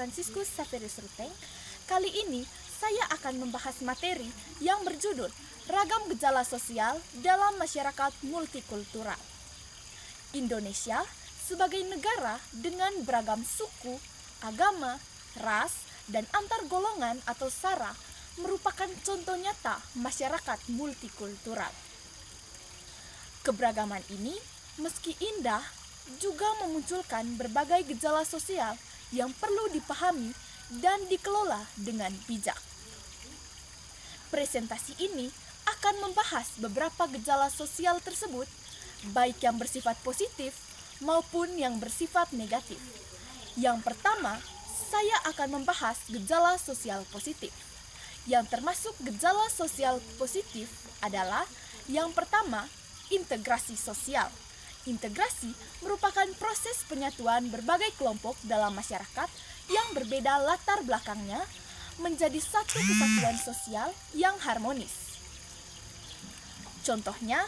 Franciscus Xaverius Ruteng. Kali ini saya akan membahas materi yang berjudul Ragam Gejala Sosial dalam Masyarakat Multikultural. Indonesia sebagai negara dengan beragam suku, agama, ras, dan antar golongan atau sara merupakan contoh nyata masyarakat multikultural. Keberagaman ini meski indah juga memunculkan berbagai gejala sosial yang perlu dipahami dan dikelola dengan bijak. Presentasi ini akan membahas beberapa gejala sosial tersebut, baik yang bersifat positif maupun yang bersifat negatif. Yang pertama, saya akan membahas gejala sosial positif. Yang termasuk gejala sosial positif adalah yang pertama, integrasi sosial. Integrasi merupakan proses penyatuan berbagai kelompok dalam masyarakat yang berbeda latar belakangnya menjadi satu kesatuan sosial yang harmonis. Contohnya,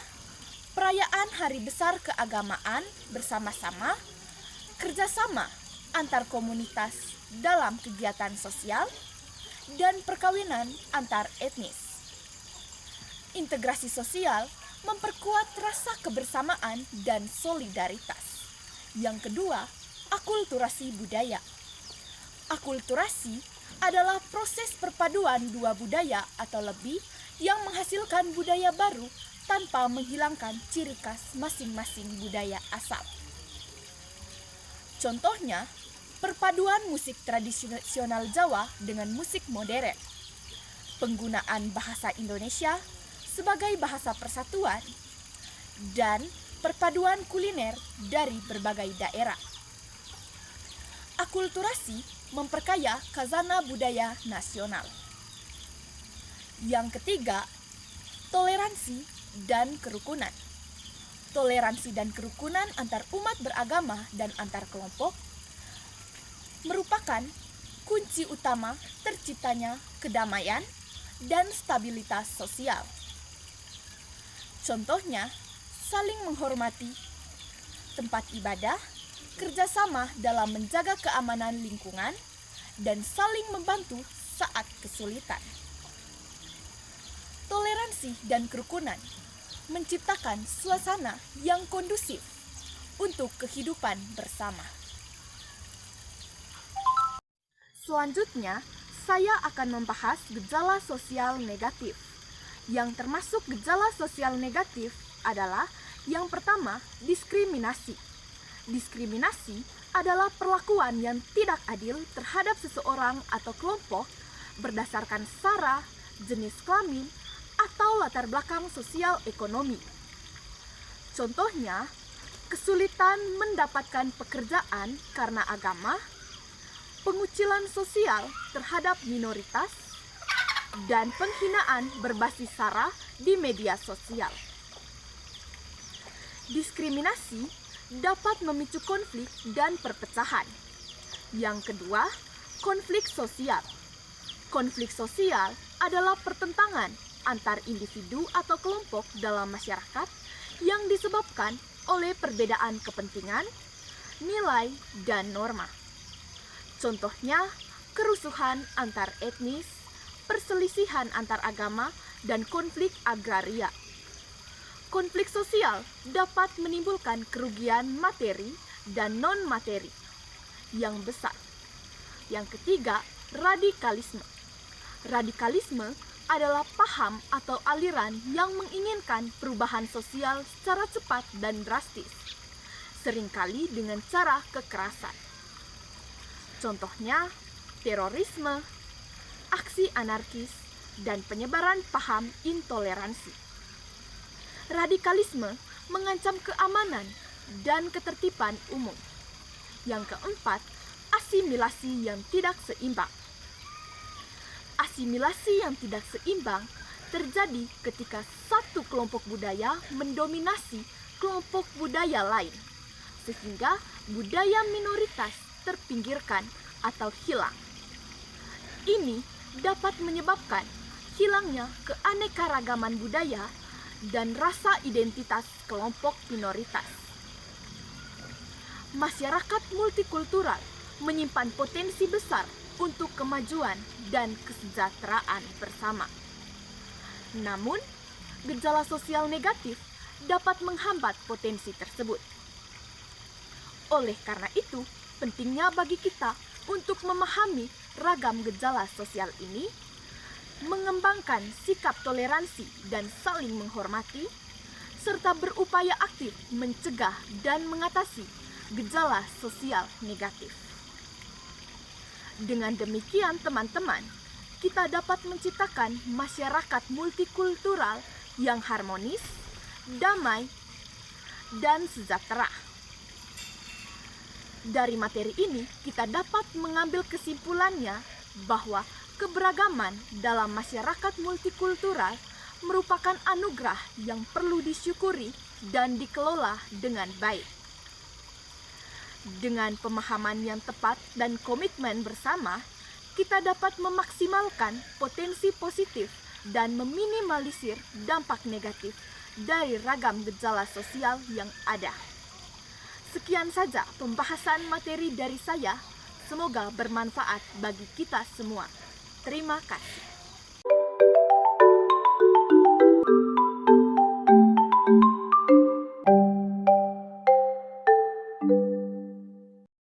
perayaan hari besar keagamaan bersama-sama, kerjasama antar komunitas dalam kegiatan sosial, dan perkawinan antar etnis. Integrasi sosial memperkuat rasa kebersamaan dan solidaritas. Yang kedua, akulturasi budaya. Akulturasi adalah proses perpaduan dua budaya atau lebih yang menghasilkan budaya baru tanpa menghilangkan ciri khas masing-masing budaya asal. Contohnya, perpaduan musik tradisional Jawa dengan musik modern, penggunaan bahasa Indonesia sebagai bahasa persatuan, dan perpaduan kuliner dari berbagai daerah. Akulturasi memperkaya khazanah budaya nasional. Yang ketiga, toleransi dan kerukunan. Toleransi dan kerukunan antar umat beragama dan antar kelompok merupakan kunci utama terciptanya kedamaian dan stabilitas sosial. Contohnya, saling menghormati, tempat ibadah, kerjasama dalam menjaga keamanan lingkungan, dan saling membantu saat kesulitan. Toleransi dan kerukunan menciptakan suasana yang kondusif untuk kehidupan bersama. Selanjutnya, saya akan membahas gejala sosial negatif. Yang termasuk gejala sosial negatif adalah yang pertama, diskriminasi. Diskriminasi adalah perlakuan yang tidak adil terhadap seseorang atau kelompok berdasarkan sara, jenis kelamin, atau latar belakang sosial ekonomi. Contohnya, kesulitan mendapatkan pekerjaan karena agama, pengucilan sosial terhadap minoritas, dan penghinaan berbasis sara di media sosial. Diskriminasi dapat memicu konflik dan perpecahan. Yang kedua, konflik sosial. Konflik sosial adalah pertentangan antar individu atau kelompok dalam masyarakat yang disebabkan oleh perbedaan kepentingan, nilai, dan norma. Contohnya, kerusuhan antar etnis, perselisihan antar agama, dan konflik agraria. Konflik sosial dapat menimbulkan kerugian materi dan non-materi yang besar. Yang ketiga, radikalisme. Radikalisme adalah paham atau aliran yang menginginkan perubahan sosial secara cepat dan drastis, seringkali dengan cara kekerasan. Contohnya, terorisme, aksi anarkis, dan penyebaran paham intoleransi. Radikalisme mengancam keamanan dan ketertiban umum. Yang keempat, asimilasi yang tidak seimbang. Asimilasi yang tidak seimbang terjadi ketika satu kelompok budaya mendominasi kelompok budaya lain, sehingga budaya minoritas terpinggirkan atau hilang. Ini dapat menyebabkan hilangnya keanekaragaman budaya dan rasa identitas kelompok minoritas. Masyarakat multikultural menyimpan potensi besar untuk kemajuan dan kesejahteraan bersama. Namun, gejala sosial negatif dapat menghambat potensi tersebut. Oleh karena itu, pentingnya bagi kita untuk memahami ragam gejala sosial ini, mengembangkan sikap toleransi dan saling menghormati, serta berupaya aktif mencegah dan mengatasi gejala sosial negatif. Dengan demikian, teman-teman, kita dapat menciptakan masyarakat multikultural yang harmonis, damai, dan sejahtera. Dari materi ini, kita dapat mengambil kesimpulannya bahwa keberagaman dalam masyarakat multikultural merupakan anugerah yang perlu disyukuri dan dikelola dengan baik. Dengan pemahaman yang tepat dan komitmen bersama, kita dapat memaksimalkan potensi positif dan meminimalisir dampak negatif dari ragam gejala sosial yang ada. Sekian saja pembahasan materi dari saya. Semoga bermanfaat bagi kita semua. Terima kasih.